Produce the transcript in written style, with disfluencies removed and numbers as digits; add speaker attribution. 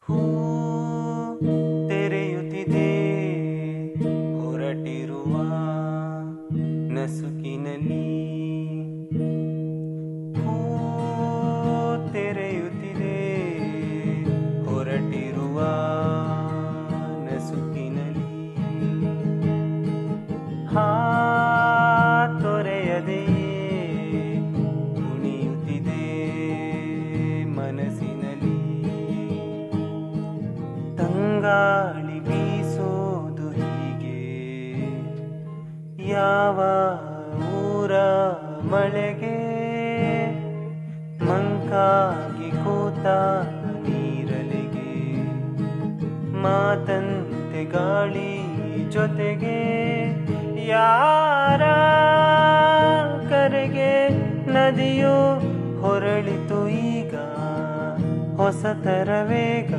Speaker 1: ಹೂ ತೆರೆಯುತ್ತಿದೆ ಹೊರಟಿರುವ ನಸುಕಿನಲ್ಲಿ. ಹೂ ತೆರೆಯುತ್ತಿದೆ ಹೊರಟಿರುವ ನಸುಕಿನಲ್ಲಿ. ತೊರೆಯದೆಯೇ ಕುಣಿಯುತ್ತಿದೆ ಮನಸ್ಸಿನಲ್ಲಿ. ತಂಗಾಳಿ ಬೀಸೋದು ಹೀಗೆ ಯಾವ ಊರ ಮಳೆಗೆ. ಮಂಕಾಗಿ ಕೂತ ನೀರಲೆಗೆ ಮಾತಂತೆ ಗಾಳಿ ಜೊತೆಗೆ. ಯಾರ ಕರೆಗೆ ನದಿಯು ಹೊರಳಿತು ಈಗ ಹೊಸತರ ವೇಗ.